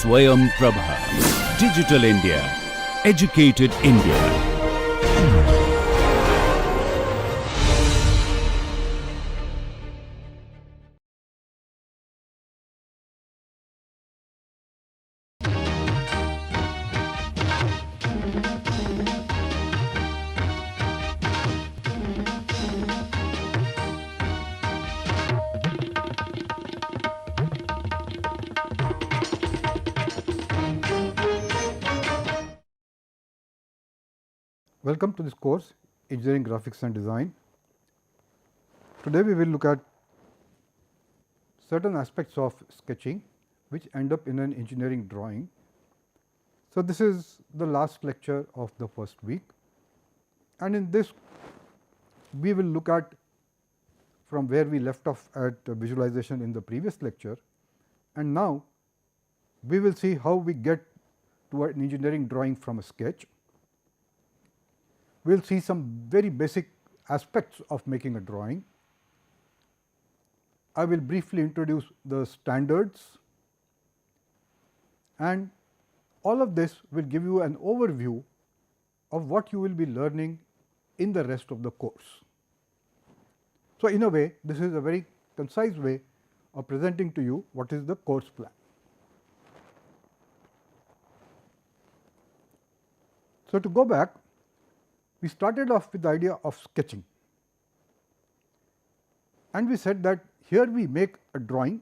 Swayamprabha. Digital India. Educated India. Welcome to this course, Engineering Graphics and Design. Today we will look at certain aspects of sketching which end up in an engineering drawing. So, this is the last lecture of the first week, and in this we will look at from where we left off at visualization in the previous lecture, and now we will see how we get to an engineering drawing from a sketch. We will see some very basic aspects of making a drawing. I will briefly introduce the standards, and all of this will give you an overview of what you will be learning in the rest of the course. So, in a way this is a very concise way of presenting to you what is the course plan. So, to go back, we started off with the idea of sketching, and we said that here we make a drawing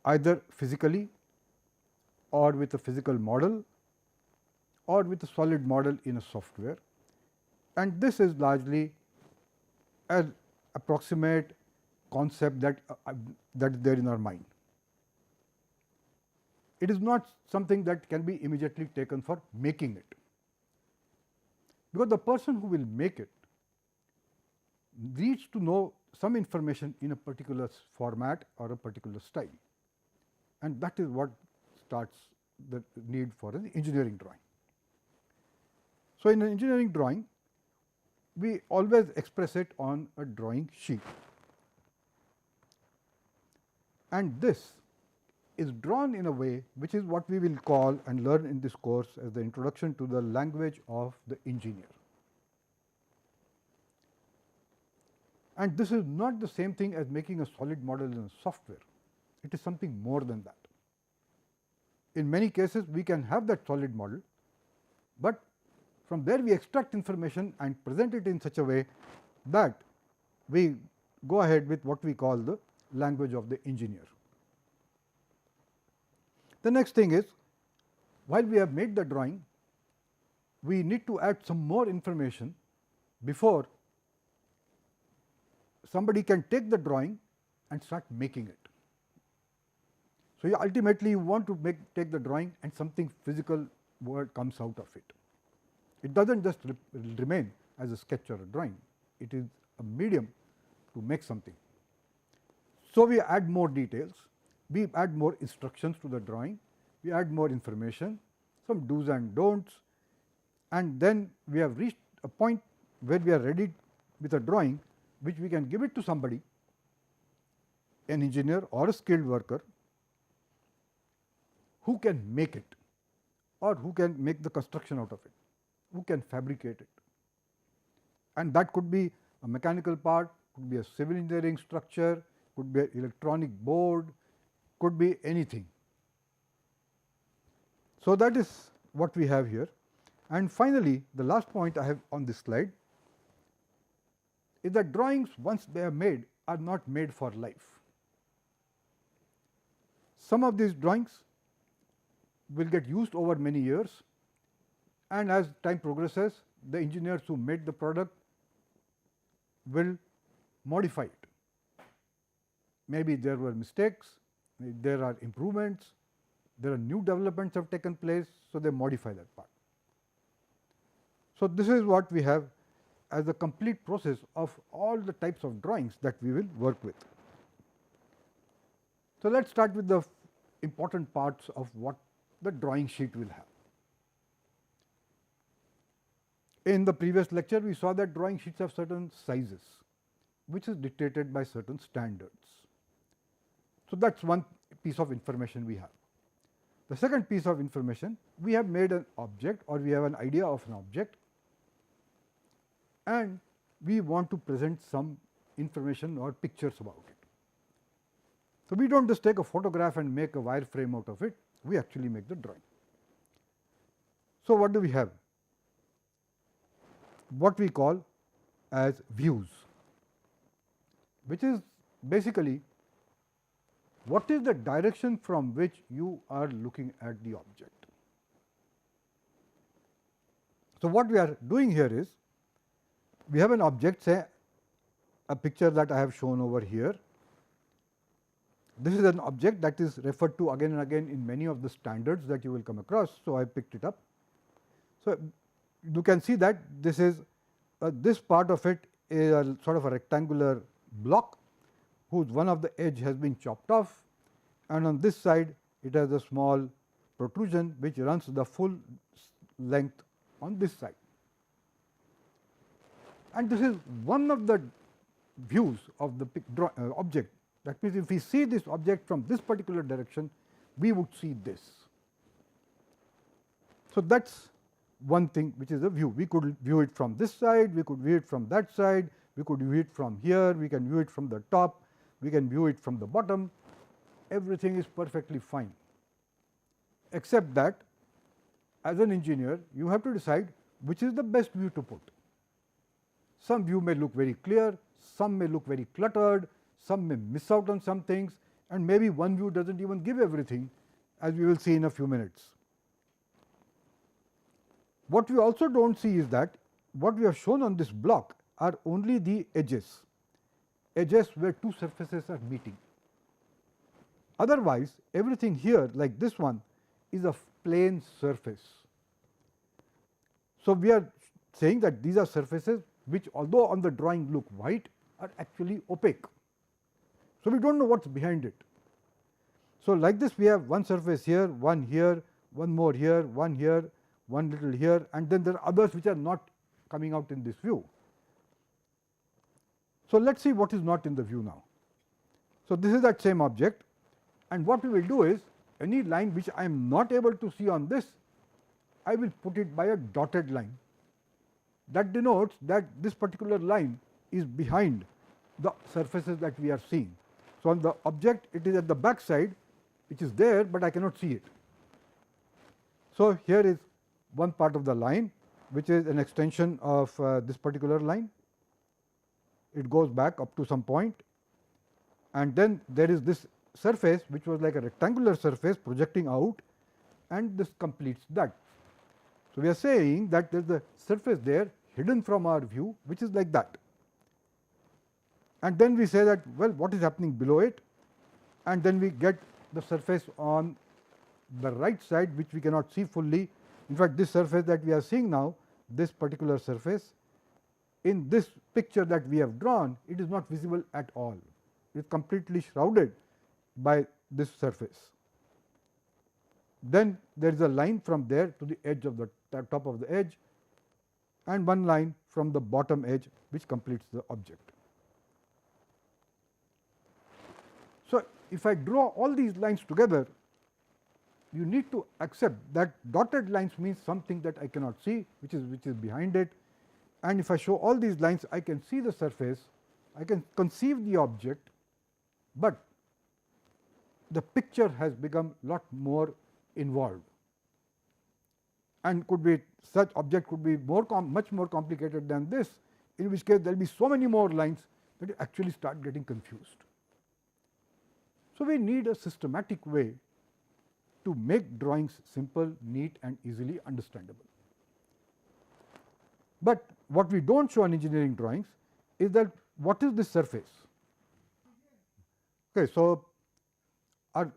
either physically or with a physical model or with a solid model in a software, and this is largely an approximate concept that is there in our mind. It is not something that can be immediately taken for making it, because the person who will make it needs to know some information in a particular format or a particular style, and that is what starts the need for an engineering drawing. So, in an engineering drawing we always express it on a drawing sheet, and this is drawn in a way which is what we will call and learn in this course as the introduction to the language of the engineer. And this is not the same thing as making a solid model in a software, it is something more than that. In many cases we can have that solid model, but from there we extract information and present it in such a way that we go ahead with what we call the language of the engineer. The next thing is, while we have made the drawing, we need to add some more information before somebody can take the drawing and start making it. So, you ultimately want to take the drawing and something physical word comes out of it. It does not just remain as a sketch or a drawing, it is a medium to make something. So, we add more details, we add more instructions to the drawing, we add more information, some do's and don'ts, and then we have reached a point where we are ready with a drawing which we can give it to somebody, an engineer or a skilled worker, who can make it or who can make the construction out of it, who can fabricate it. And that could be a mechanical part, could be a civil engineering structure, could be an electronic board, could be anything. So, that is what we have here. And finally, the last point I have on this slide is that drawings, once they are made, are not made for life. Some of these drawings will get used over many years, and as time progresses the engineers who made the product will modify it. Maybe there were mistakes, there are improvements, there are new developments have taken place, so they modify that part. So, this is what we have as a complete process of all the types of drawings that we will work with. So, let us start with the important parts of what the drawing sheet will have. In the previous lecture, we saw that drawing sheets have certain sizes, which is dictated by certain standards. So, that is one piece of information we have. The second piece of information, we have made an object or we have an idea of an object and we want to present some information or pictures about it. So, we do not just take a photograph and make a wireframe out of it, we actually make the drawing. So, what do we have? What we call as views, which is basically what is the direction from which you are looking at the object. So, what we are doing here is, we have an object, say a picture that I have shown over here. This is an object that is referred to again and again in many of the standards that you will come across. So, I picked it up. So, you can see that this is this part of it is a sort of a rectangular block whose one of the edge has been chopped off, and on this side it has a small protrusion which runs the full length on this side. And this is one of the views of the object. That means, if we see this object from this particular direction, we would see this. So, that is one thing which is a view. We could view it from this side, we could view it from that side, we could view it from here, we can view it from the top, we can view it from the bottom, everything is perfectly fine, except that as an engineer you have to decide which is the best view to put. Some view may look very clear, some may look very cluttered, some may miss out on some things, and maybe one view does not even give everything, as we will see in a few minutes. What we also do not see is that what we have shown on this block are only the edges, where two surfaces are meeting. Otherwise, everything here like this one is a plane surface. So, we are saying that these are surfaces which, although on the drawing look white, are actually opaque. So, we do not know what is behind it. So, like this we have one surface here, one more here, one little here, and then there are others which are not coming out in this view. So, let us see what is not in the view now. So, this is that same object, and what we will do is, any line which I am not able to see on this, I will put it by a dotted line. That denotes that this particular line is behind the surfaces that we are seeing. So, on the object it is at the back side, which is there, but I cannot see it. So, here is one part of the line which is an extension of this particular line. It goes back up to some point, and then there is this surface which was like a rectangular surface projecting out, and this completes that. So, we are saying that there is a surface there hidden from our view which is like that, and then we say that, well, what is happening below it, and then we get the surface on the right side which we cannot see fully. In fact, this surface that we are seeing now, this particular surface, in this picture that we have drawn, it is not visible at all. It is completely shrouded by this surface. Then there is a line from there to the edge of the top of the edge, and one line from the bottom edge which completes the object. So, if I draw all these lines together, you need to accept that dotted lines means something that I cannot see, which is behind it, and if I show all these lines, I can see the surface, I can conceive the object, but the picture has become lot more involved, and could be such object could be much more complicated than this, in which case there will be so many more lines that you actually start getting confused. So, we need a systematic way to make drawings simple, neat, and easily understandable. But what we do not show in engineering drawings is that what is this surface. Okay, so, our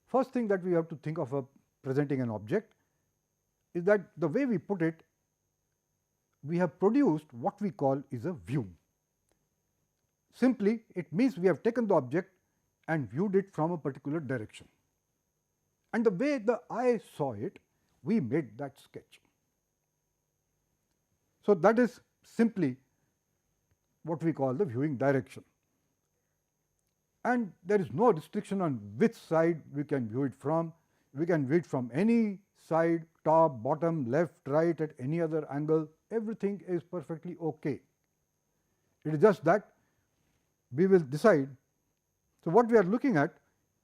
first thing that we have to think of presenting an object is that the way we put it, we have produced what we call is a view. Simply, it means we have taken the object and viewed it from a particular direction, and the way the eye saw it, we made that sketch. So, that is simply what we call the viewing direction, and there is no restriction on which side we can view it from. we can view it from any side, top, bottom, left, right, at any other angle, everything is perfectly okay. It is just that we will decide. So, what we are looking at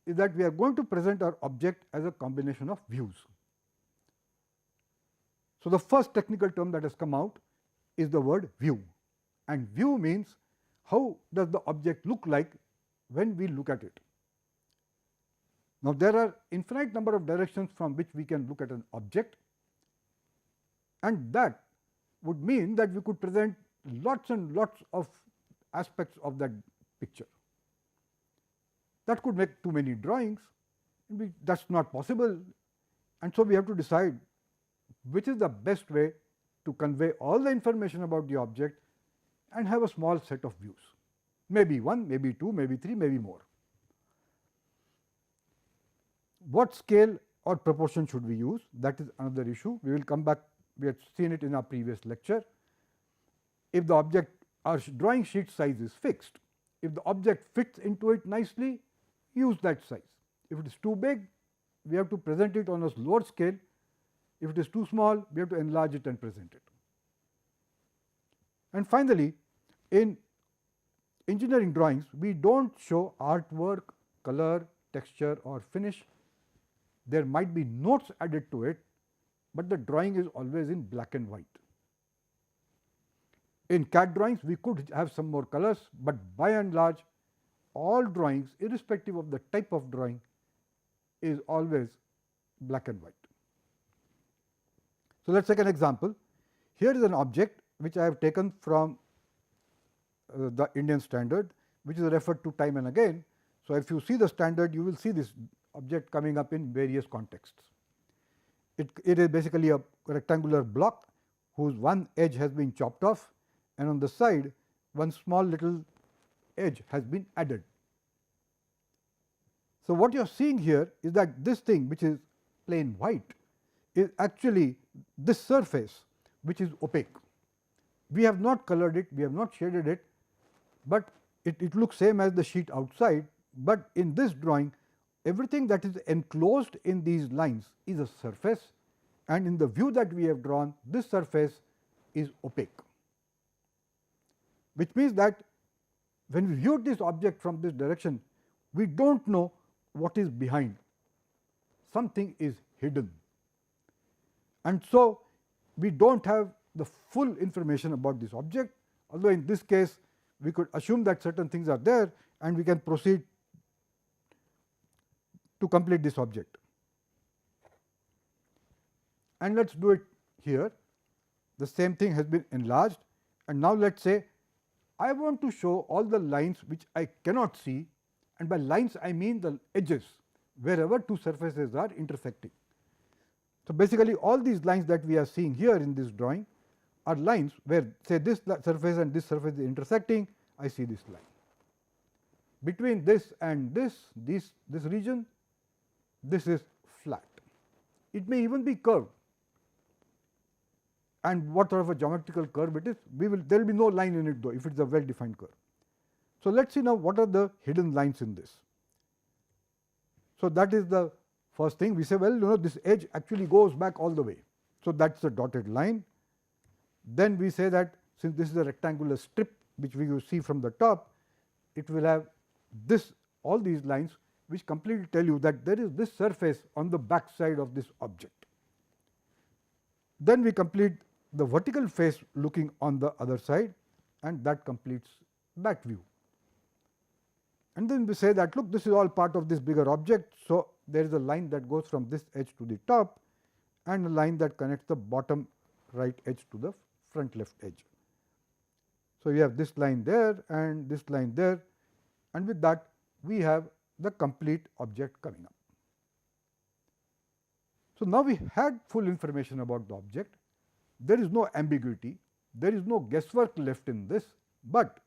is that we are going to present our object as a combination of views. So, the first technical term that has come out is the word view, and view means how does the object look like when we look at it. Now, there are infinite number of directions from which we can look at an object, and that would mean that we could present lots and lots of aspects of that picture. That could make too many drawings, that is not possible, and so we have to decide which is the best way to convey all the information about the object and have a small set of views, maybe one, maybe two, maybe three, maybe more. What scale or proportion should we use? That is another issue. We will come back, we have seen it in our previous lecture. If the object, our drawing sheet size is fixed, if the object fits into it nicely, use that size. If it is too big, we have to present it on a lower scale. If it is too small, we have to enlarge it and present it. And finally, in engineering drawings, we do not show artwork, color, texture or finish. There might be notes added to it, but the drawing is always in black and white. In CAD drawings, we could have some more colors, but by and large, all drawings, irrespective of the type of drawing, is always black and white. So, let us take an example. Here is an object which I have taken from the Indian standard, which is referred to time and again. So, if you see the standard, you will see this object coming up in various contexts. It is basically a rectangular block whose one edge has been chopped off, and on the side one small little edge has been added. So, what you are seeing here is that this thing which is plain white is actually this surface which is opaque. We have not colored it, we have not shaded it, but it looks same as the sheet outside, but in this drawing everything that is enclosed in these lines is a surface, and in the view that we have drawn, this surface is opaque, which means that when we view this object from this direction, we do not know what is behind, something is hidden. And so, we do not have the full information about this object, although in this case we could assume that certain things are there and we can proceed to complete this object. And let us do it here. The same thing has been enlarged, and now let us say I want to show all the lines which I cannot see, and by lines I mean the edges wherever two surfaces are intersecting. So, basically all these lines that we are seeing here in this drawing are lines where, say, this surface and this surface is intersecting, I see this line. Between this and this region, this is flat. It may even be curved, and what sort of a geometrical curve it is, there will be no line in it though if it is a well defined curve. So, let us see now what are the hidden lines in this. So, that is the first thing. We say, well, this edge actually goes back all the way. So, that is the dotted line. Then we say that since this is a rectangular strip which we will see from the top, it will have all these lines which completely tell you that there is this surface on the back side of this object. Then we complete the vertical face looking on the other side, and that completes that view. And then we say that, look, this is all part of this bigger object. So, there is a line that goes from this edge to the top and a line that connects the bottom right edge to the front left edge. So, you have this line there and this line there, and with that we have the complete object coming up. So, now we had full information about the object. There is no ambiguity, there is no guesswork left in this, but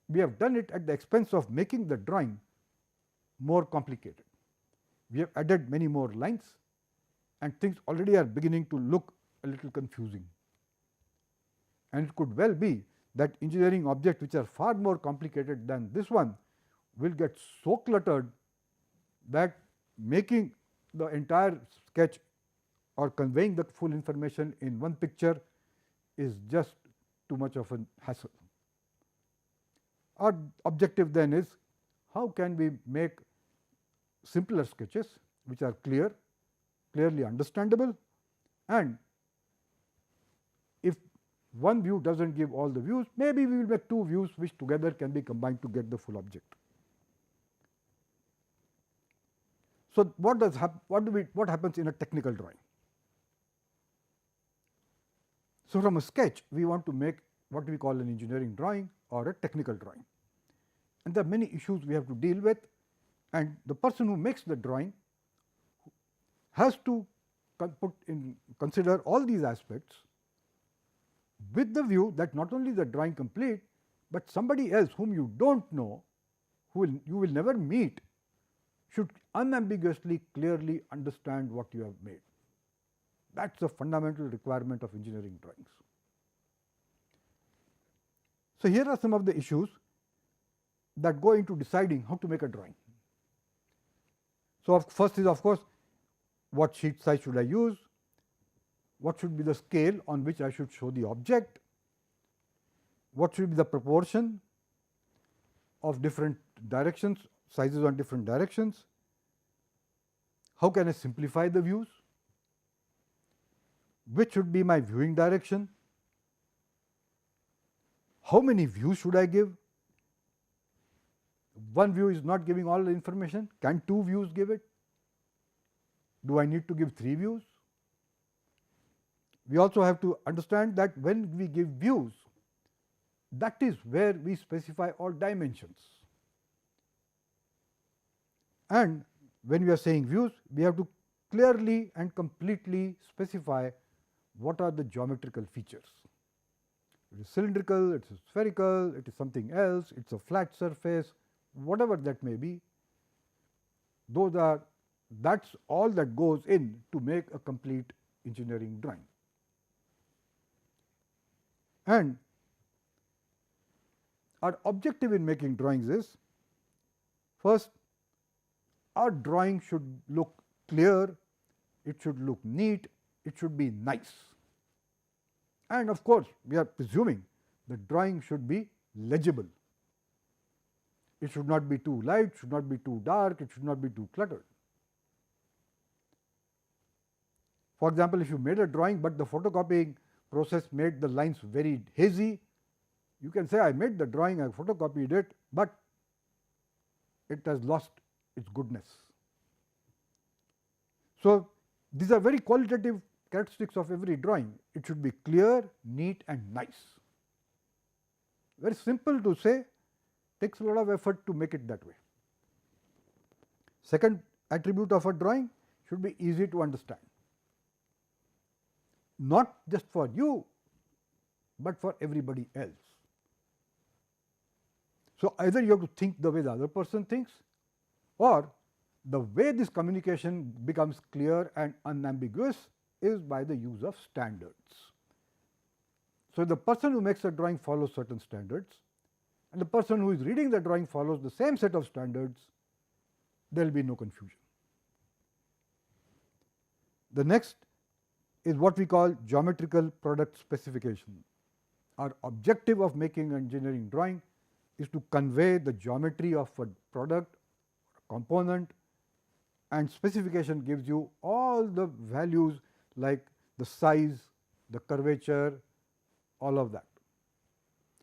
we have done it at the expense of making the drawing more complicated. We have added many more lines, and things already are beginning to look a little confusing. And it could well be that engineering objects which are far more complicated than this one will get so cluttered that making the entire sketch or conveying the full information in one picture is just too much of a hassle. Our objective then is how can we make simpler sketches which are clearly understandable, and if one view does not give all the views, maybe we will make two views which together can be combined to get the full object. So, what happens in a technical drawing? So, from a sketch we want to make what we call an engineering drawing or a technical drawing, and there are many issues we have to deal with, and the person who makes the drawing has to consider all these aspects with the view that not only the drawing complete, but somebody else whom you do not know, you will never meet, should unambiguously clearly understand what you have made. That is a fundamental requirement of engineering drawings. So, here are some of the issues that go into deciding how to make a drawing. So, first is of course, what sheet size should I use, what should be the scale on which I should show the object, what should be the proportion of different directions, sizes on different directions, how can I simplify the views, which should be my viewing direction, how many views should I give, one view is not giving all the information, can two views give it, do I need to give three views? We also have to understand that when we give views, that is where we specify all dimensions. And when we are saying views, we have to clearly and completely specify what are the geometrical features. It is cylindrical, it is spherical, it is something else, it is a flat surface, whatever that may be. That is all that goes in to make a complete engineering drawing. And our objective in making drawings is, first, our drawing should look clear, it should look neat, it should be nice. And of course, we are presuming the drawing should be legible. It should not be too light, should not be too dark, it should not be too cluttered. For example, if you made a drawing, but the photocopying process made the lines very hazy, you can say I made the drawing, I photocopied it, but it has lost its goodness. So, these are very qualitative characteristics of every drawing. It should be clear, neat and nice. Very simple to say, takes a lot of effort to make it that way. Second attribute of a drawing should be easy to understand, not just for you, but for everybody else. So, either you have to think the way the other person thinks, or the way this communication becomes clear and unambiguous is by the use of standards. So, the person who makes a drawing follows certain standards, and the person who is reading the drawing follows the same set of standards, there will be no confusion. The next is what we call geometrical product specification. Our objective of making an engineering drawing is to convey the geometry of a product, component, and specification gives you all the values like the size, the curvature, all of that.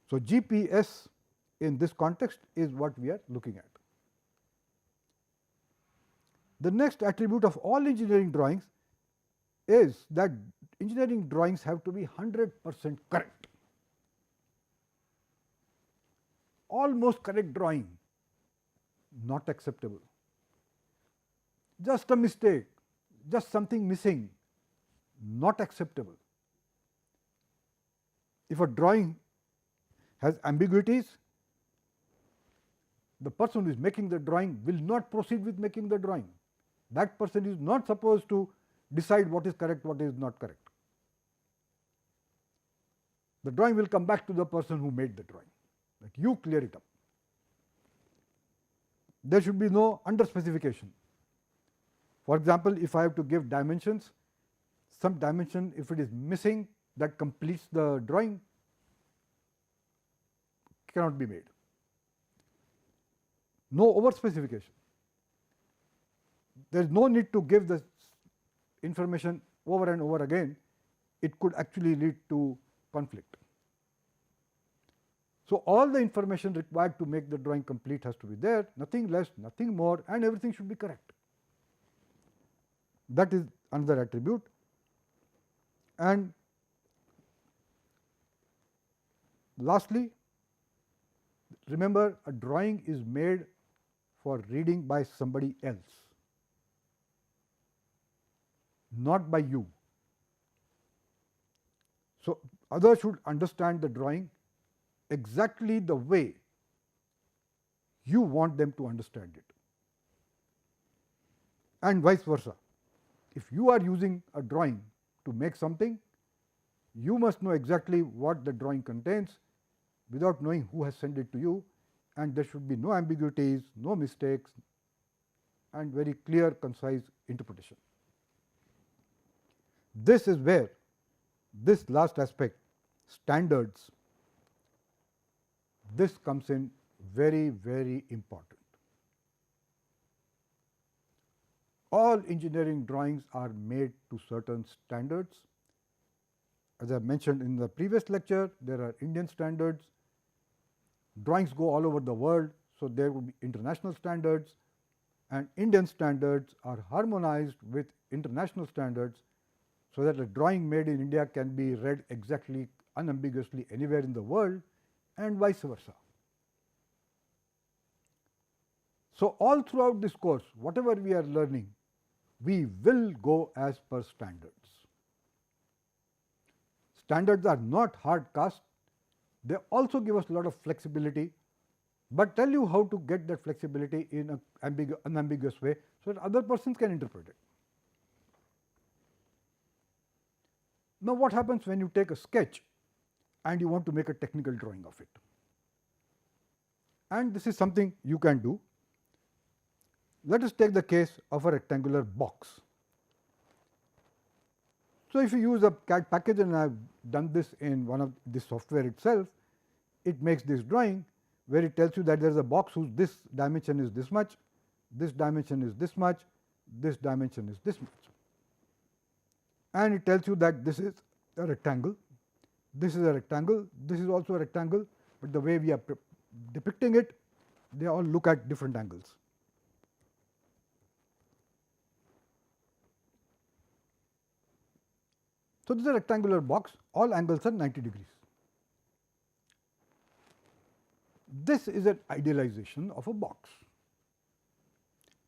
So, GPS in this context is what we are looking at. The next attribute of all engineering drawings is that engineering drawings have to be 100% correct. Almost correct drawing, not acceptable. Just a mistake, just something missing, not acceptable. If a drawing has ambiguities, the person who is making the drawing will not proceed with making the drawing. That person is not supposed to decide what is correct, what is not correct. The drawing will come back to the person who made the drawing, that you clear it up. There should be no under specification. For example, if I have to give dimensions, some dimension if it is missing that completes the drawing cannot be made. No over specification. There is no need to give the information over and over again, it could actually lead to conflict. So, all the information required to make the drawing complete has to be there, nothing less, nothing more, and everything should be correct. That is another attribute. And lastly, remember, a drawing is made for reading by somebody else, not by you. So, others should understand the drawing exactly the way you want them to understand it, and vice versa. If you are using a drawing to make something, you must know exactly what the drawing contains without knowing who has sent it to you, and there should be no ambiguities, no mistakes, and very clear, concise interpretation. This is where this last aspect, standards, this comes in very, very important. All engineering drawings are made to certain standards. As I mentioned in the previous lecture, there are Indian standards. Drawings go all over the world, so there will be international standards, and Indian standards are harmonized with international standards, so that a drawing made in India can be read exactly, unambiguously anywhere in the world, and vice versa. So, all throughout this course, whatever we are learning, we will go as per standards. Standards are not hard cast, they also give us a lot of flexibility, but tell you how to get that flexibility in an unambiguous way, so that other persons can interpret it. Now, what happens when you take a sketch and you want to make a technical drawing of it? And this is something you can do. Let us take the case of a rectangular box. So, if you use a CAD package, and I have done this in one of this software itself, it makes this drawing where it tells you that there is a box whose this dimension is this much, this dimension is this much, this dimension is this much, and it tells you that this is a rectangle, this is a rectangle, this is also a rectangle, but the way we are depicting it, they all look at different angles. So, this is a rectangular box, all angles are 90 degrees. This is an idealization of a box.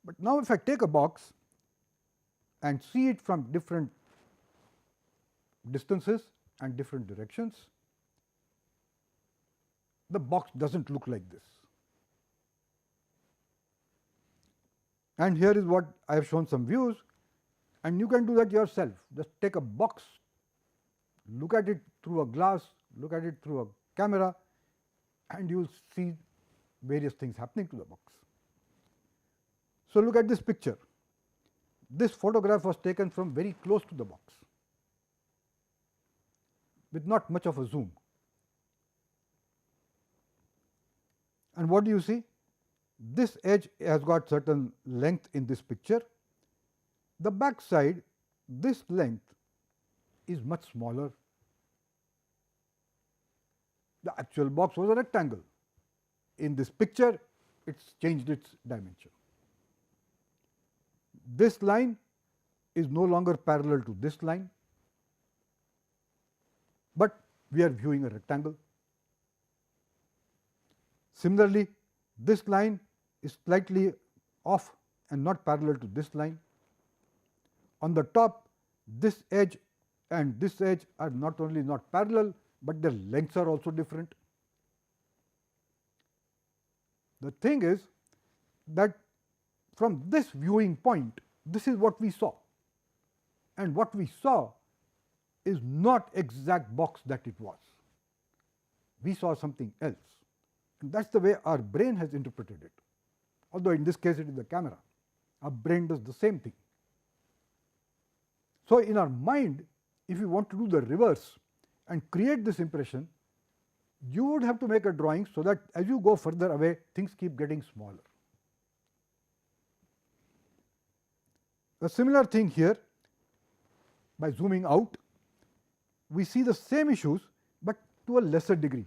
But now, if I take a box and see it from different distances and different directions, the box does not look like this. And here is what I have shown some views, and you can do that yourself. Just take a box, look at it through a glass, look at it through a camera, and you will see various things happening to the box. So, look at this picture. This photograph was taken from very close to the box with not much of a zoom. And what do you see? This edge has got certain length in this picture. The back side, this length is much smaller. The actual box was a rectangle. In this picture, it's changed its dimension. This line is no longer parallel to this line, but we are viewing a rectangle. Similarly, this line is slightly off and not parallel to this line. On the top, this edge and this edge are not only not parallel, but their lengths are also different. The thing is that from this viewing point, this is what we saw, and what we saw is not exact box that it was. We saw something else, and that is the way our brain has interpreted it. Although in this case it is the camera, our brain does the same thing. So, in our mind, if you want to do the reverse and create this impression, you would have to make a drawing so that as you go further away, things keep getting smaller. A similar thing here, by zooming out, we see the same issues, but to a lesser degree.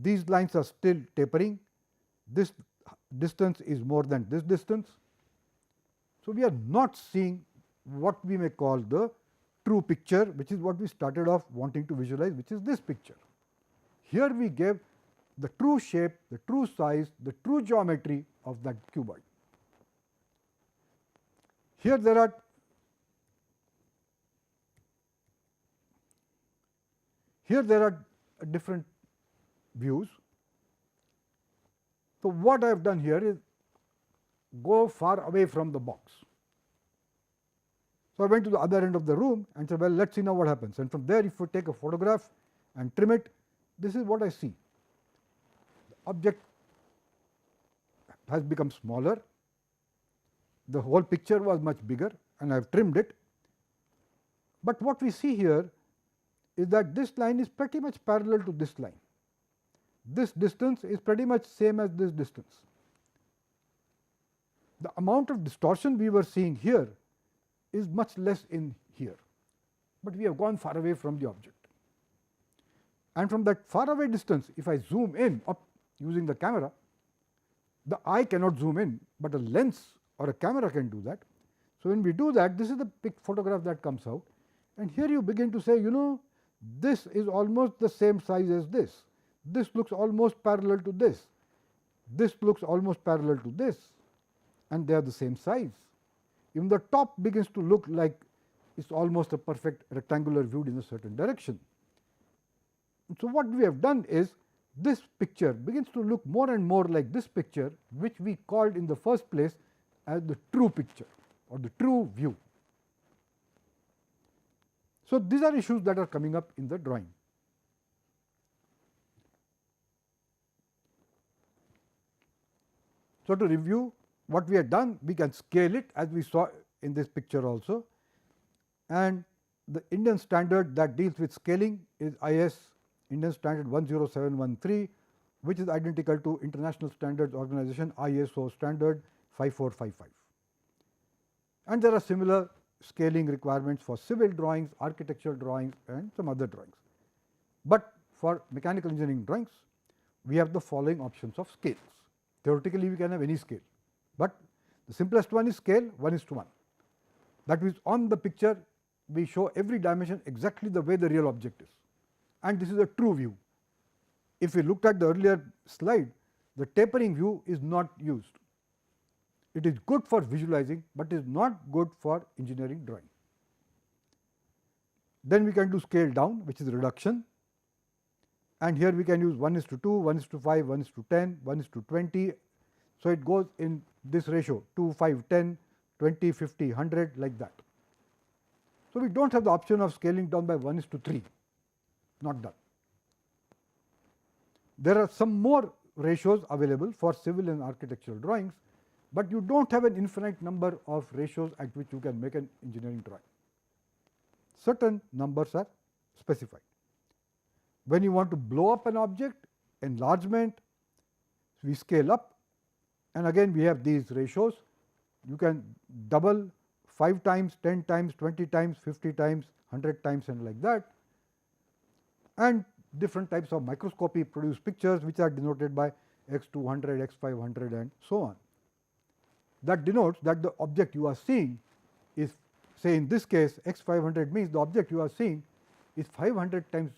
These lines are still tapering, this distance is more than this distance. So, we are not seeing what we may call the true picture, which is what we started off wanting to visualize, which is this picture. Here we gave the true shape, the true size, the true geometry of that cuboid. Here there are different views. So, what I have done here is go far away from the box. So, I went to the other end of the room and said, well, let us see now what happens, and from there if you take a photograph and trim it, this is what I see. The object has become smaller, the whole picture was much bigger and I have trimmed it. But what we see here is that this line is pretty much parallel to this line. This distance is pretty much same as this distance. The amount of distortion we were seeing here is much less in here, but we have gone far away from the object. And from that far away distance, if I zoom in up using the camera, the eye cannot zoom in, but a lens or a camera can do that. So, when we do that, this is the photograph that comes out, and here you begin to say, this is almost the same size as this. This looks almost parallel to this. This looks almost parallel to this, and they are the same size. Even the top begins to look like it's almost a perfect rectangular viewed in a certain direction. So, what we have done is this picture begins to look more and more like this picture, which we called in the first place as the true picture or the true view. So, these are issues that are coming up in the drawing. So, to review what we have done, we can scale it as we saw in this picture also, and the Indian standard that deals with scaling is IS Indian standard 10713, which is identical to International Standards Organization ISO standard 5455. And there are similar scaling requirements for civil drawings, architectural drawings and some other drawings. But for mechanical engineering drawings, we have the following options of scales. Theoretically, we can have any scale, but the simplest one is scale 1:1. That means, on the picture we show every dimension exactly the way the real object is, and this is a true view. If we looked at the earlier slide, the tapering view is not used. It is good for visualizing, but is not good for engineering drawing. Then we can do scale down, which is reduction, and here we can use 1:2, 1:5, 1:10, 1:20. So, it goes in this ratio 2, 5, 10, 20, 50, 100 like that. So, we do not have the option of scaling down by 1:3, not done. There are some more ratios available for civil and architectural drawings, but you do not have an infinite number of ratios at which you can make an engineering drawing. Certain numbers are specified. When you want to blow up an object, enlargement, we scale up, and again we have these ratios. You can double 5 times, 10 times, 20 times, 50 times, 100 times and like that. And different types of microscopy produce pictures which are denoted by x200, x500 and so on. That denotes that the object you are seeing is, say in this case x500 means the object you are seeing is 500 times,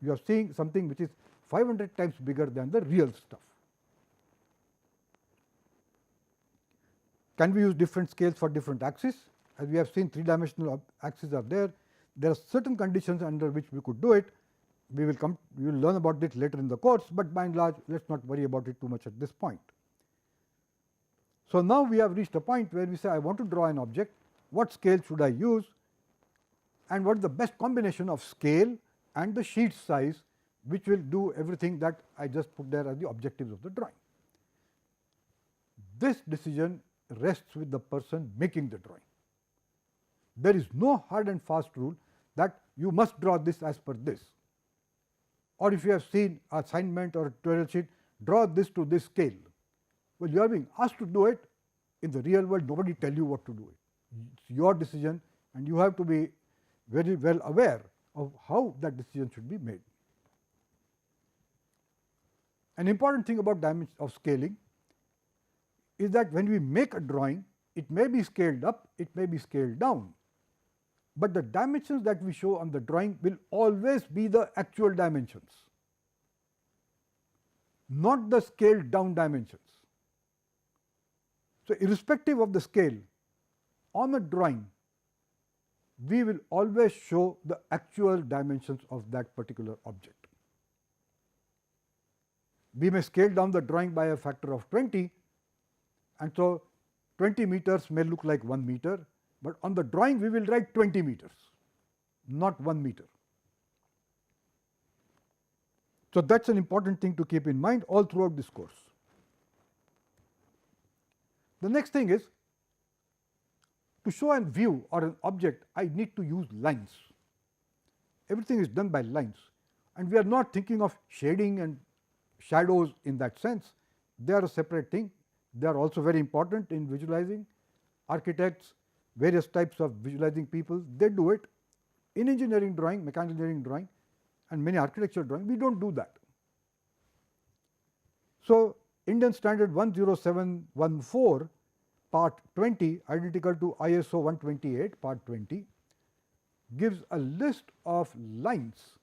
you are seeing something which is 500 times bigger than the real stuff. Can we use different scales for different axes? As we have seen, 3-dimensional axes are there. There are certain conditions under which we could do it. We will learn about it later in the course, but by and large let us not worry about it too much at this point. So, now we have reached a point where we say, I want to draw an object, what scale should I use, and what is the best combination of scale and the sheet size which will do everything that I just put there as the objectives of the drawing. This decision rests with the person making the drawing. There is no hard and fast rule that you must draw this as per this. Or if you have seen an assignment or a tutorial sheet, draw this to this scale. Well, you are being asked to do it. In the real world, nobody tell you what to do it. It's your decision, and you have to be very well aware of how that decision should be made. An important thing about dimension of scaling is that when we make a drawing, it may be scaled up, it may be scaled down, but the dimensions that we show on the drawing will always be the actual dimensions, not the scaled down dimensions. So, irrespective of the scale, on a drawing, we will always show the actual dimensions of that particular object. We may scale down the drawing by a factor of 20, and so 20 meters may look like 1 meter, but on the drawing we will write 20 meters, not 1 meter. So, that is an important thing to keep in mind all throughout this course. The next thing is, to show a view or an object, I need to use lines. Everything is done by lines, and we are not thinking of shading and shadows in that sense. They are a separate thing. They are also very important in visualizing. Architects, various types of visualizing people, they do it. In engineering drawing, mechanical engineering drawing, and many architecture drawing, we do not do that. So, Indian Standard 10714 part 20, identical to ISO 128 part 20, gives a list of lines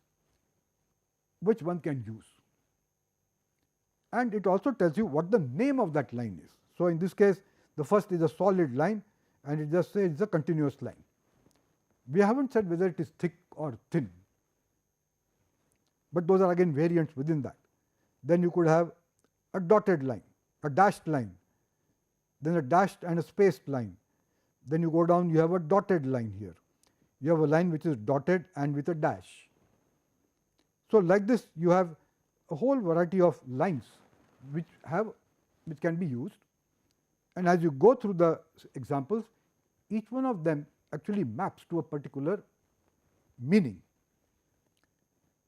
which one can use, and it also tells you what the name of that line is. So, in this case, the first is a solid line, and it just says it is a continuous line. We have not said whether it is thick or thin, but those are again variants within that. Then you could have a dotted line, a dashed line, then a dashed and a spaced line. Then you go down, you have a dotted line here. You have a line which is dotted and with a dash. So, like this you have a whole variety of lines which can be used, and as you go through the examples, each one of them actually maps to a particular meaning.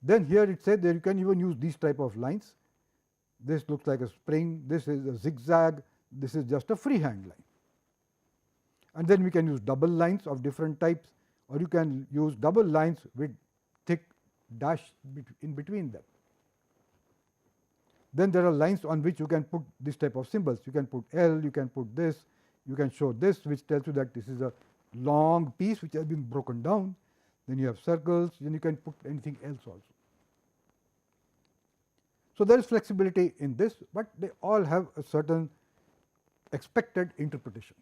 Then here it says that you can even use these type of lines. This looks like a spring, this is a zigzag, this is just a freehand line. And then we can use double lines of different types, or you can use double lines with thick dash in between them. Then there are lines on which you can put this type of symbols. You can put L, you can put this, you can show this, which tells you that this is a long piece which has been broken down. Then you have circles, then you can put anything else also. So, there is flexibility in this, but they all have a certain expected interpretation.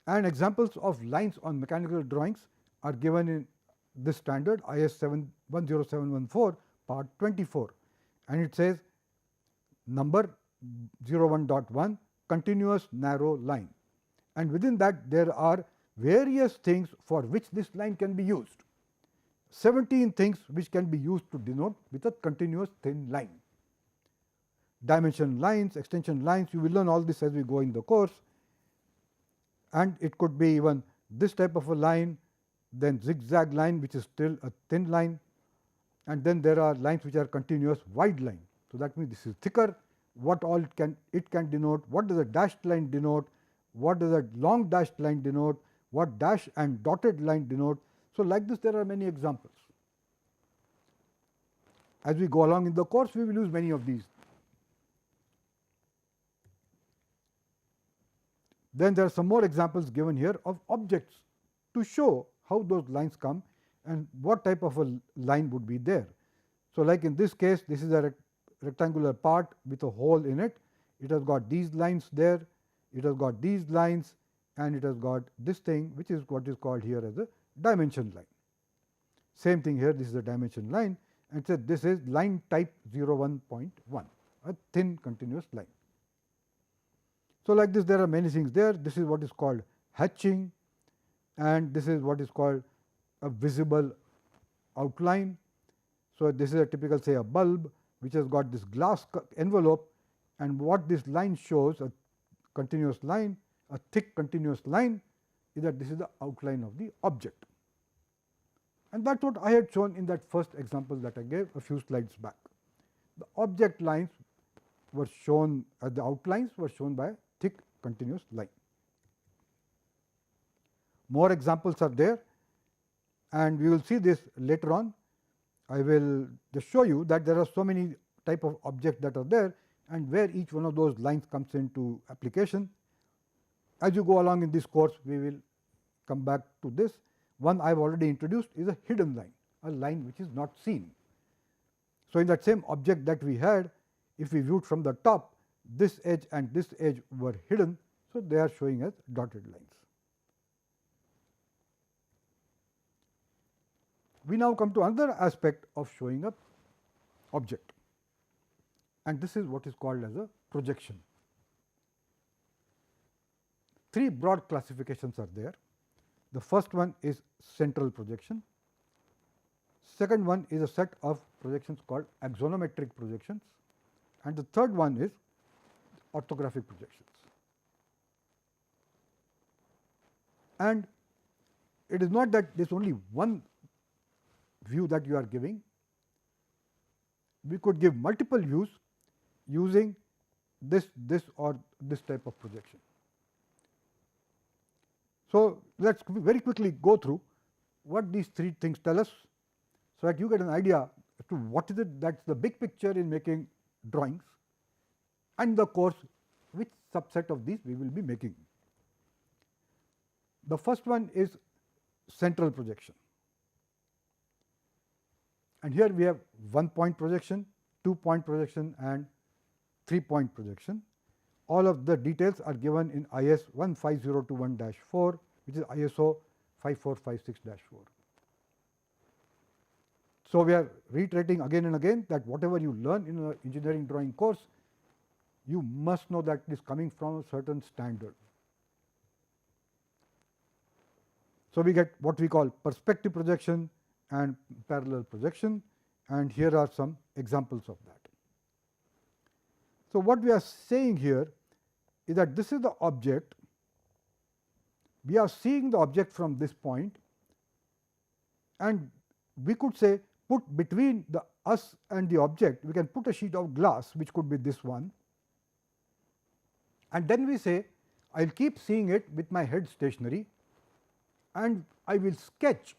And examples of lines on mechanical drawings are given in this standard IS 10714 part 24, and it says number 01.1 continuous narrow line, and within that there are various things for which this line can be used. 17 things which can be used to denote with a continuous thin line. Dimension lines, extension lines, you will learn all this as we go in the course, and it could be even this type of a line, then zigzag line which is still a thin line, and then there are lines which are continuous wide line. So, that means this is thicker. What all it can denote, what does a dashed line denote, what does a long dashed line denote, what dash and dotted line denote. So, like this there are many examples. As we go along in the course, we will use many of these. Then there are some more examples given here of objects to show how those lines come and what type of a line would be there. So, like in this case, this is a rectangular part with a hole in it. It has got these lines there, it has got these lines, and it has got this thing which is what is called here as a dimension line. Same thing here, this is a dimension line, and so this is line type 01.1, a thin continuous line. So, like this there are many things there. This is what is called hatching, and this is what is called a visible outline. So, this is a typical, say, a bulb which has got this glass envelope, and what this line shows, a continuous line, and then there are lines a thick continuous line is that this is the outline of the object. And that is what I had shown in that first example that I gave a few slides back. The object lines were shown as the outlines were shown by a thick continuous line. More examples are there, and we will see this later on. I will just show you that there are so many type of objects that are there and where each one of those lines comes into application. As you go along in this course, we will come back to this. One I have already introduced is a hidden line, a line which is not seen. So, in that same object that we had, if we viewed from the top, this edge and this edge were hidden. So, they are showing as dotted lines. We now come to another aspect of showing a object, and this is what is called as a projection. Three broad classifications are there. The first one is central projection. Second one is a set of projections called axonometric projections, and the third one is orthographic projections. And it is not that there is only one view that you are giving. We could give multiple views using this or this type of projection. So, let us very quickly go through what these three things tell us, so that you get an idea as to what is it that is the big picture in making drawings, and the course which subset of these we will be making. The first one is central projection, and here we have 1 point projection, 2 point projection and 3 point projection. All of the details are given in IS 15021-4, which is ISO 5456-4. So, we are reiterating again and again that whatever you learn in an engineering drawing course, you must know that it is coming from a certain standard. So, we get what we call perspective projection and parallel projection, and here are some examples of that. So, what we are saying here is that this is the object, we are seeing the object from this point, and we could say put between the us and the object, we can put a sheet of glass which could be this one, and then we say I will keep seeing it with my head stationary, and I will sketch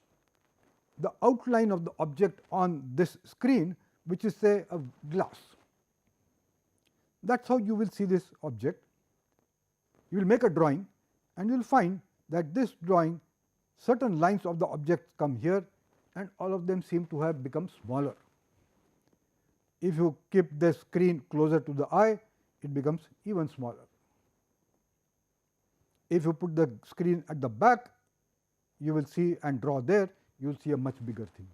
the outline of the object on this screen, which is say a glass. That is how you will see this object. You will make a drawing and you will find that this drawing, certain lines of the object come here and all of them seem to have become smaller. If you keep the screen closer to the eye, it becomes even smaller. If you put the screen at the back, you will see and draw there, you will see a much bigger thing.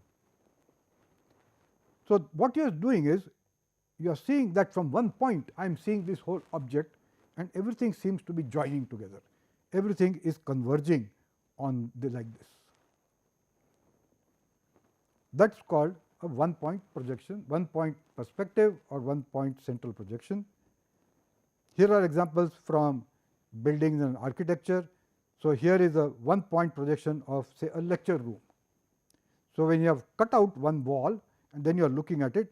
So, what you are doing is, you are seeing that from one point I am seeing this whole object and everything seems to be joining together, everything is converging on the like this. That is called a 1 point projection, 1 point perspective or 1 point central projection. Here are examples from buildings and architecture. So, here is a 1 point projection of say a lecture room. So, when you have cut out one wall and then you are looking at it,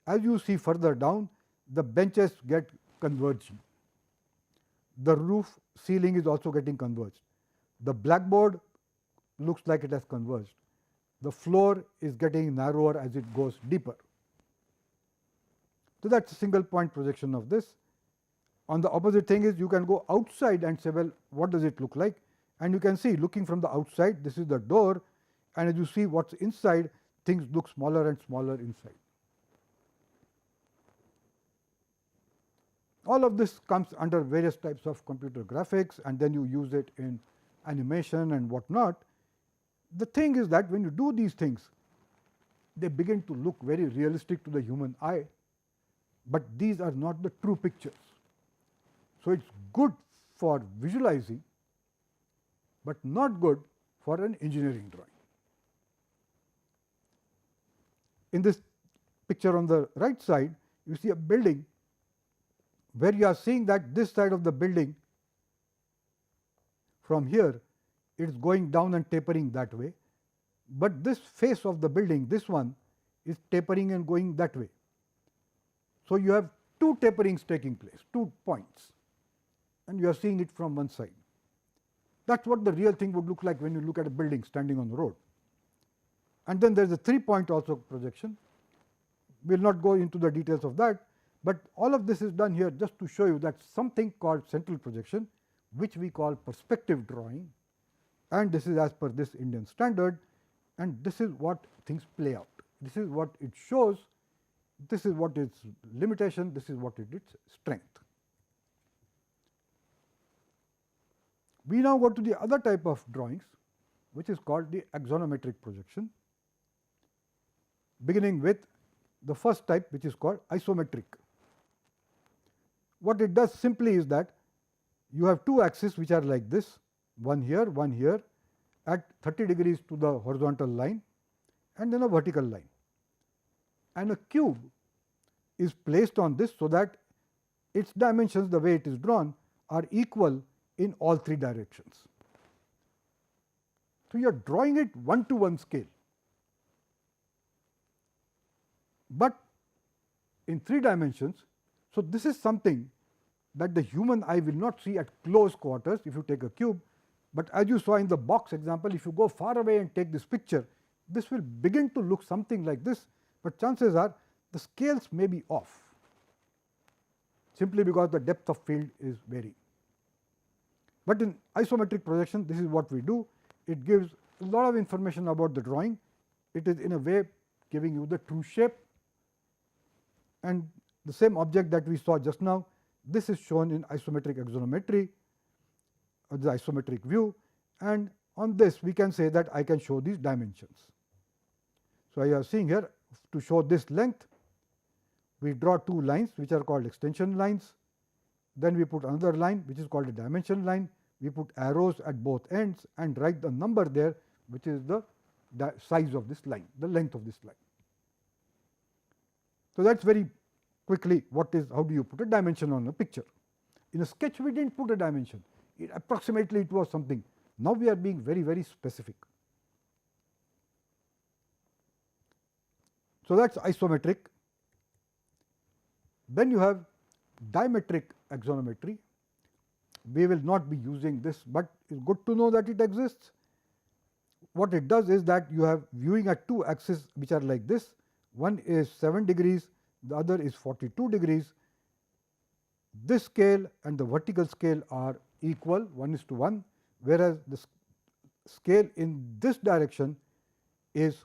as you see further down, the benches get converging. The roof ceiling is also getting converged. The blackboard looks like it has converged. The floor is getting narrower as it goes deeper. So, that is a single point projection of this. On the opposite thing is, you can go outside and say, well, what does it look like? And you can see, looking from the outside, this is the door, and as you see what is inside, things look smaller and smaller inside. All of this comes under various types of computer graphics, and then you use it in animation and what not. The thing is that when you do these things, they begin to look very realistic to the human eye, but these are not the true pictures. So, it is good for visualizing, but not good for an engineering drawing. In this picture on the right side, you see a building where you are seeing that this side of the building from here it is going down and tapering that way, but this face of the building, this one, is tapering and going that way. So, you have two taperings taking place, 2 points, and you are seeing it from one side. That is what the real thing would look like when you look at a building standing on the road. And then there is a 3-point also projection. We will not go into the details of that, but all of this is done here just to show you that something called central projection, which we call perspective drawing, and this is as per this Indian standard, and this is what things play out. This is what it shows, this is what its limitation, this is what its strength. We now go to the other type of drawings, which is called the axonometric projection, beginning with the first type, which is called isometric. What it does simply is that you have two axes which are like this, one here at 30 degrees to the horizontal line and then a vertical line, and a cube is placed on this so that its dimensions, the way it is drawn, are equal in all 3 directions. So, you are drawing it 1-to-1 scale, but in 3 dimensions. So, this is something that the human eye will not see at close quarters if you take a cube, but as you saw in the box example, if you go far away and take this picture, this will begin to look something like this, but chances are the scales may be off, simply because the depth of field is varying. But in isometric projection, this is what we do. It gives a lot of information about the drawing. It is in a way giving you the true shape, and the same object that we saw just now, this is shown in isometric axonometry, the isometric view, and on this we can say that I can show these dimensions. So, I are seeing here, to show this length, we draw 2 lines which are called extension lines, then we put another line which is called a dimension line, we put arrows at both ends and write the number there, which is the size of this line, the length of this line. So, that is very quickly what is, how do you put a dimension on a picture. In a sketch we did not put a dimension, approximately it was something. Now, we are being very, very specific. So, that is isometric. Then you have diametric axonometry. We will not be using this, but it is good to know that it exists. What it does is that you have viewing at 2 axes which are like this, one is 7 degrees, the other is 42 degrees. This scale and the vertical scale are equal, 1:1, whereas the scale in this direction is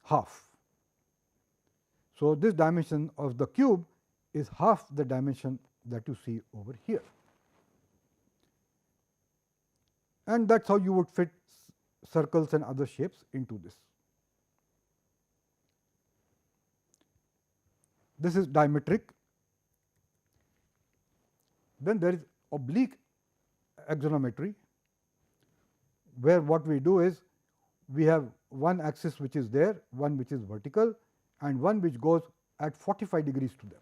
half. So, this dimension of the cube is half the dimension that you see over here, and that is how you would fit circles and other shapes into this. This is diametric. Then there is oblique axonometry, where what we do is we have one axis which is there, one which is vertical, and one which goes at 45 degrees to them.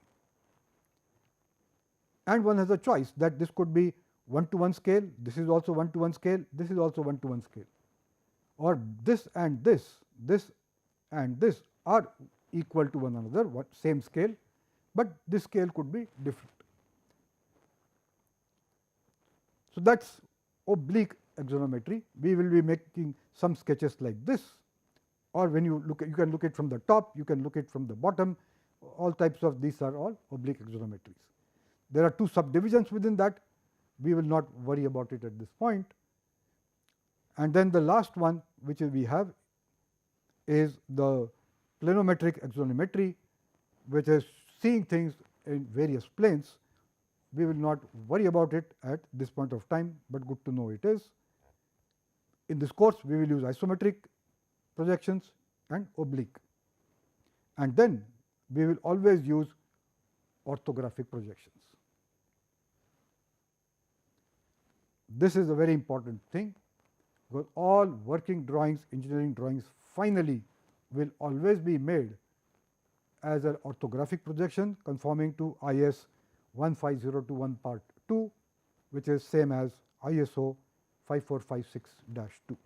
And one has a choice that this could be 1-to-1 scale, this is also 1-to-1 scale, this is also 1-to-1 scale, or this and this and this are equal to one another, same scale, but this scale could be different. So, that is oblique axonometry. We will be making some sketches like this, or when you look at, you can look at from the top, you can look at from the bottom, all types of these are all oblique axonometries. There are 2 subdivisions within that, we will not worry about it at this point. And then the last one which we have is the planometric axonometry, which is seeing things in various planes. We will not worry about it at this point of time, but good to know it is. In this course, we will use isometric projections and oblique, and then we will always use orthographic projections. This is a very important thing, because all working drawings, engineering drawings finally will always be made as an orthographic projection conforming to IS 15021 part 2, which is same as ISO 5456-2.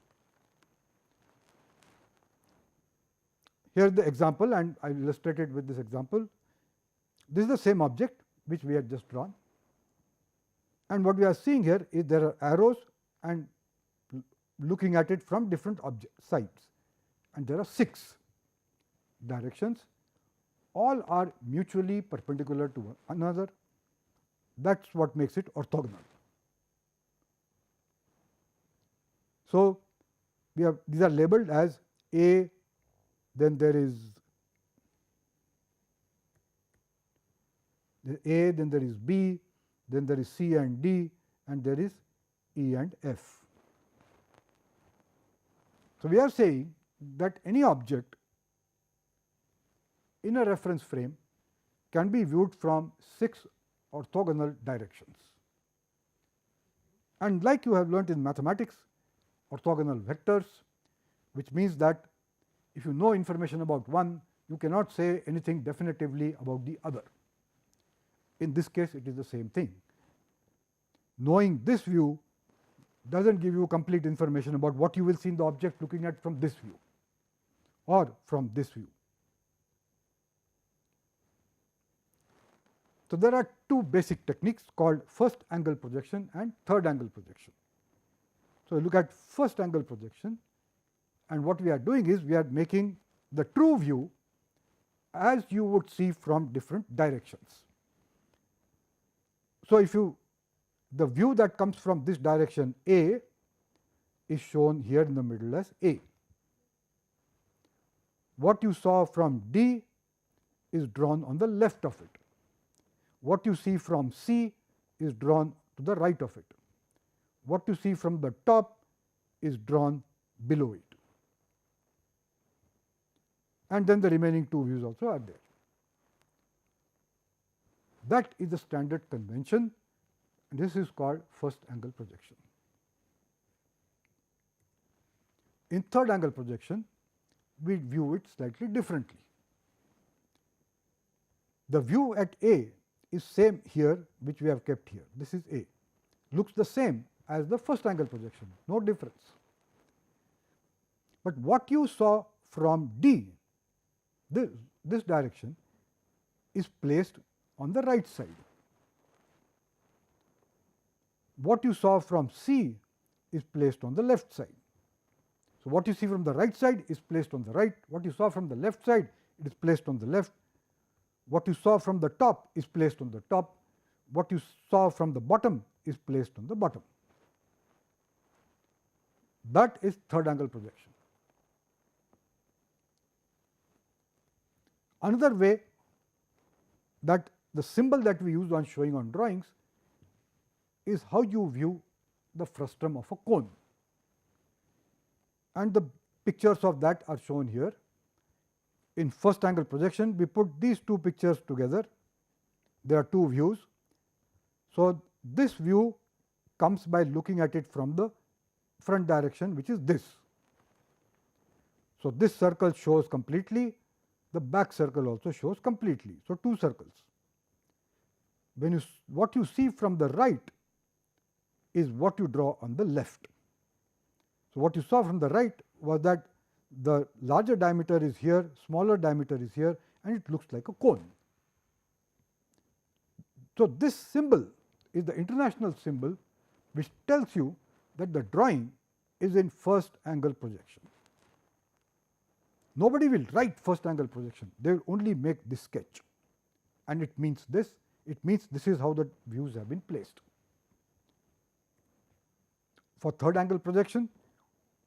Here is the example, and I will illustrate it with this example. This is the same object which we had just drawn, and what we are seeing here is there are arrows and looking at it from different sides, and there are 6 directions. All are mutually perpendicular to one another. That is what makes it orthogonal. So, these are labeled as A, then there is A, then there is B, then there is C and D, and there is E and F. So, we are saying that any object in a reference frame can be viewed from 6 orthogonal directions. And like you have learnt in mathematics, orthogonal vectors, which means that if you know information about one, you cannot say anything definitively about the other. In this case, it is the same thing. Knowing this view does not give you complete information about what you will see in the object looking at from this view or from this view. So, there are 2 basic techniques called first angle projection and third angle projection. So, look at first angle projection, and what we are doing is we are making the true view as you would see from different directions. So, if you the view that comes from this direction A is shown here in the middle as A. What you saw from D is drawn on the left of it. What you see from C is drawn to the right of it. What you see from the top is drawn below it. And then the remaining 2 views also are there. That is the standard convention, and this is called first angle projection. In third angle projection, we view it slightly differently. The view at A is same here, which we have kept here. This is A, looks the same as the first angle projection, no difference. But what you saw from D, this direction, is placed on the right side. What you saw from C is placed on the left side. So, what you see from the right side is placed on the right, what you saw from the left side, it is placed on the left. What you saw from the top is placed on the top, what you saw from the bottom is placed on the bottom. That is third angle projection. Another way that the symbol that we use on showing on drawings is how you view the frustum of a cone, and the pictures of that are shown here. In first angle projection, we put these 2 pictures together. There are 2 views. So, this view comes by looking at it from the front direction, which is this. So, this circle shows completely, the back circle also shows completely. So, 2 circles. When what you see from the right is what you draw on the left. So, what you saw from the right was that the larger diameter is here, smaller diameter is here, and it looks like a cone. So, this symbol is the international symbol which tells you that the drawing is in first angle projection. Nobody will write first angle projection, they will only make this sketch, and it means this, it means this is how the views have been placed. For third angle projection,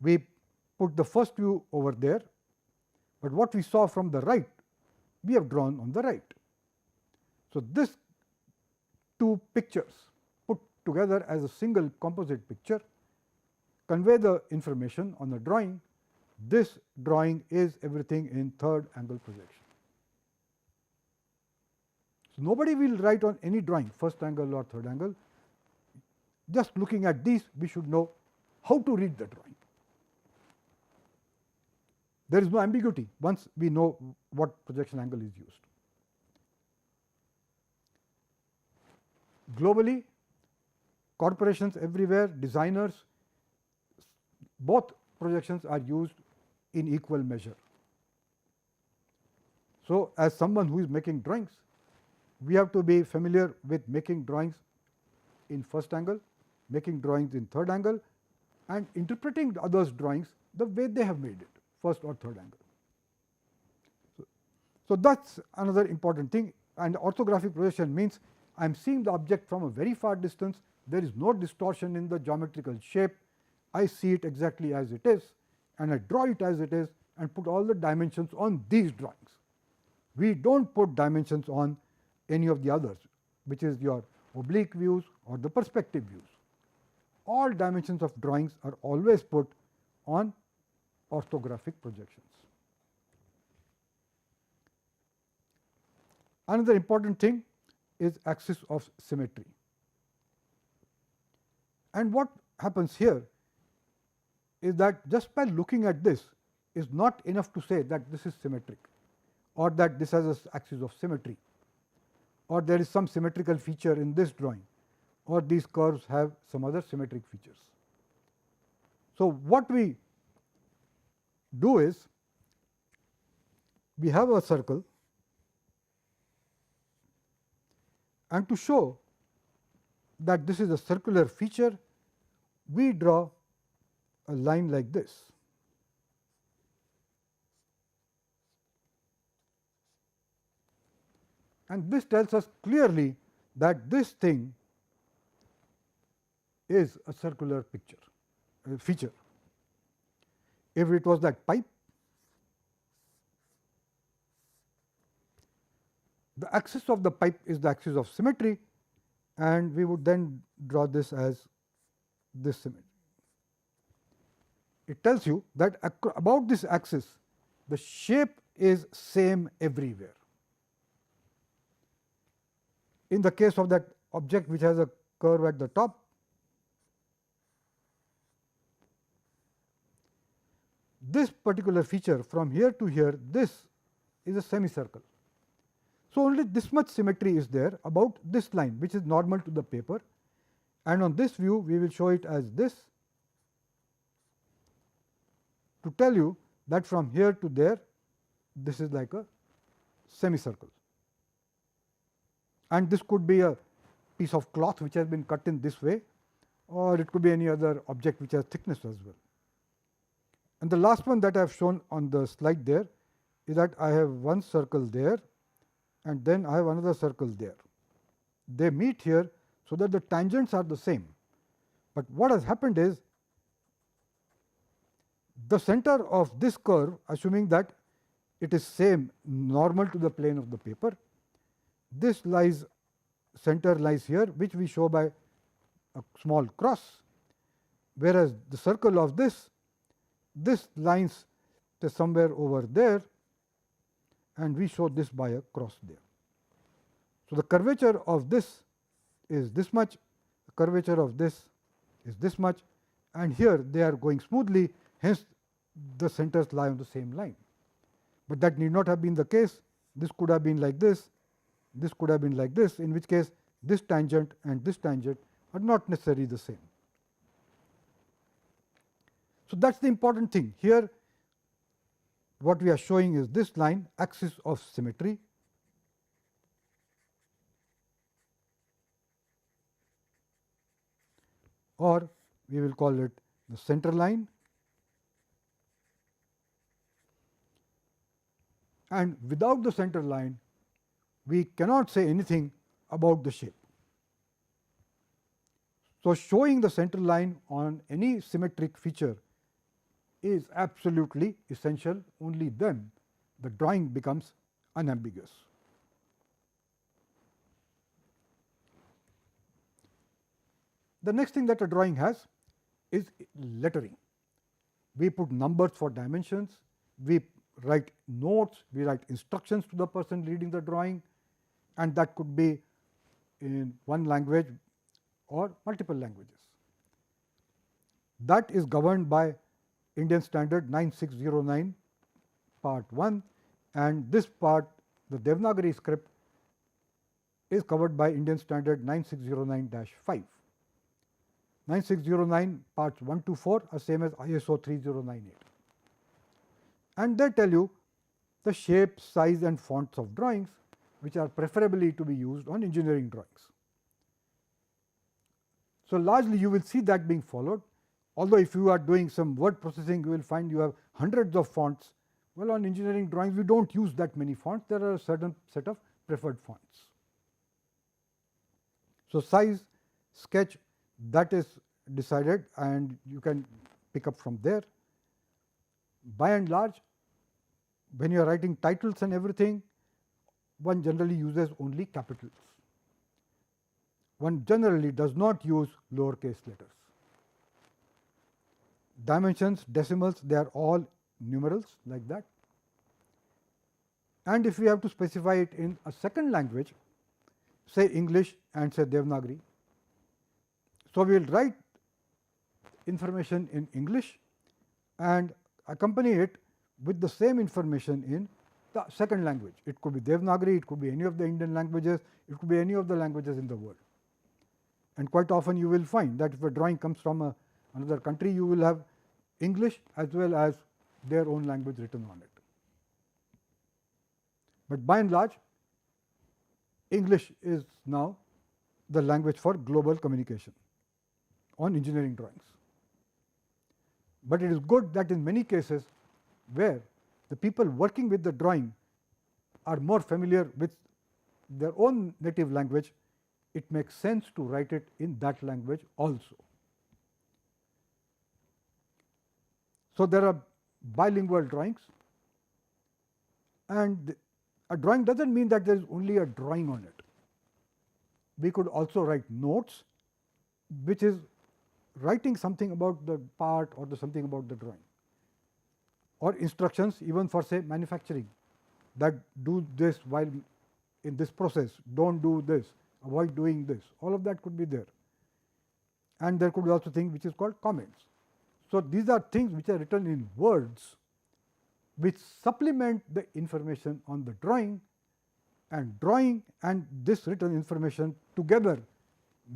we put the first view over there, but what we saw from the right, we have drawn on the right. So, this 2 pictures put together as a single composite picture convey the information on the drawing. This drawing is everything in third angle projection. So, nobody will write on any drawing first angle or third angle. Just looking at these, we should know how to read the drawing. There is no ambiguity once we know what projection angle is used. Globally, corporations everywhere, designers, both projections are used in equal measure. So, as someone who is making drawings, we have to be familiar with making drawings in first angle, making drawings in third angle, and interpreting others' drawings the way they have made it, first or third angle. So, that is another important thing, and orthographic projection means I am seeing the object from a very far distance, there is no distortion in the geometrical shape, I see it exactly as it is, and I draw it as it is and put all the dimensions on these drawings. We do not put dimensions on any of the others, which is your oblique views or the perspective views. All dimensions of drawings are always put on orthographic projections. Another important thing is axis of symmetry. And what happens here is that just by looking at this is not enough to say that this is symmetric, or that this has an axis of symmetry, or there is some symmetrical feature in this drawing, or these curves have some other symmetric features. So, what we do is we have a circle, and to show that this is a circular feature, we draw a line like this. And this tells us clearly that this thing is a circular feature. If it was that pipe, the axis of the pipe is the axis of symmetry, and we would then draw this as this symmetry. It tells you that about this axis, the shape is same everywhere. In the case of that object which has a curve at the top, this particular feature from here to here, this is a semicircle. So, only this much symmetry is there about this line, which is normal to the paper, and on this view we will show it as this, to tell you that from here to there this is like a semicircle. And this could be a piece of cloth which has been cut in this way, or it could be any other object which has thickness as well. And the last one that I have shown on the slide there is that I have one circle there, and then I have another circle there. They meet here, so that the tangents are the same, but what has happened is the center of this curve, assuming that it is same normal to the plane of the paper, this center lies here, which we show by a small cross, whereas the circle of this lines to somewhere over there, and we show this by a cross there. So, the curvature of this is this much, the curvature of this is this much, and here they are going smoothly, hence the centers lie on the same line. But that need not have been the case. This could have been like this could have been like this, in which case this tangent and this tangent are not necessarily the same. So, that is the important thing here. What we are showing is this line, axis of symmetry, or we will call it the center line, and without the center line we cannot say anything about the shape. So, showing the center line on any symmetric feature is absolutely essential, only then the drawing becomes unambiguous. The next thing that a drawing has is lettering. We put numbers for dimensions, we write notes, we write instructions to the person reading the drawing, and that could be in one language or multiple languages. That is governed by Indian Standard 9609 Part 1, and this part, the Devanagari script, is covered by Indian Standard 9609-5. 9609 parts 1 to 4 are same as ISO 3098. And they tell you the shape, size and fonts of drawings which are preferably to be used on engineering drawings. So, largely you will see that being followed, although if you are doing some word processing you will find you have hundreds of fonts. Well, on engineering drawings we do not use that many fonts, there are a certain set of preferred fonts. So, size, sketch, that is decided and you can pick up from there. By and large, when you are writing titles and everything, one generally uses only capitals. One generally does not use lowercase letters. Dimensions, decimals, they are all numerals like that. And if we have to specify it in a second language, say English and say Devanagari, so we will write information in English and accompany it with the same information in the second language. It could be Devanagari, it could be any of the Indian languages, it could be any of the languages in the world. And quite often you will find that if a drawing comes from another country, you will have English as well as their own language written on it. But by and large, English is now the language for global communication on engineering drawings. But it is good that in many cases where the people working with the drawing are more familiar with their own native language, it makes sense to write it in that language also. So, there are bilingual drawings, and a drawing does not mean that there is only a drawing on it. We could also write notes, which is writing something about the part or something about the drawing, or instructions even for say manufacturing, that do this while in this process, do not do this, avoid doing this, all of that could be there. And there could be also thing which is called comments. So, these are things which are written in words which supplement the information on the drawing, and drawing and this written information together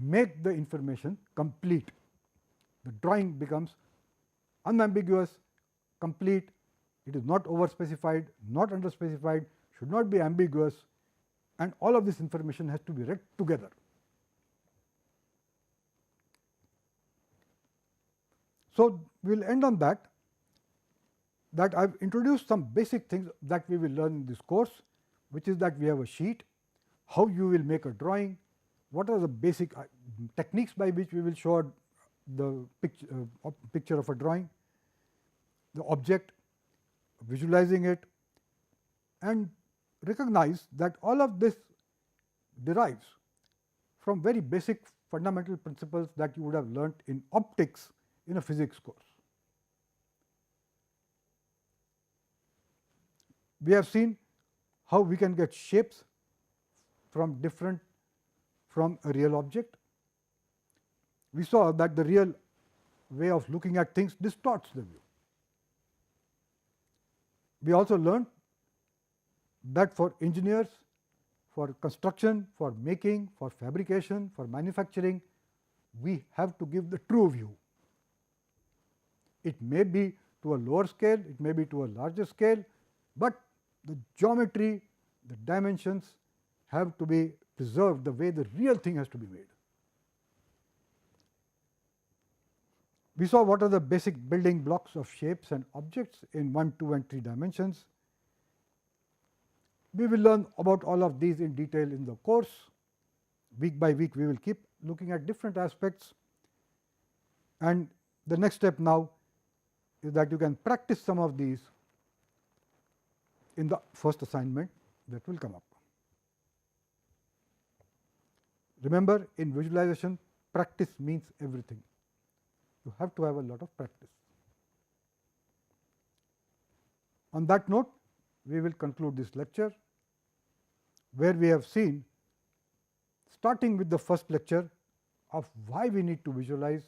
make the information complete. The drawing becomes unambiguous, complete, it is not over specified, not under specified, should not be ambiguous, and all of this information has to be read together. So, we will end on that I have introduced some basic things that we will learn in this course, which is that we have a sheet, how you will make a drawing, what are the basic techniques by which we will show the picture of a drawing, the object, visualizing it, and recognize that all of this derives from very basic fundamental principles that you would have learnt in optics in a physics course. We have seen how we can get shapes from a real object. We saw that the real way of looking at things distorts the view. We also learned that for engineers, for construction, for making, for fabrication, for manufacturing, we have to give the true view. It may be to a lower scale, it may be to a larger scale, but the geometry, the dimensions have to be preserved the way the real thing has to be made. We saw what are the basic building blocks of shapes and objects in 1, 2 and 3 dimensions. We will learn about all of these in detail in the course. Week by week we will keep looking at different aspects, and the next step now is that you can practice some of these in the first assignment that will come up. Remember, in visualization, practice means everything. You have to have a lot of practice. On that note, we will conclude this lecture, where we have seen, starting with the first lecture of why we need to visualize.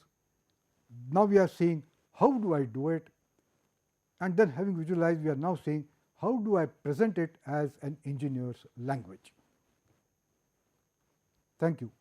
Now we are seeing how do I do it, and then having visualized, we are now seeing how do I present it as an engineer's language. Thank you.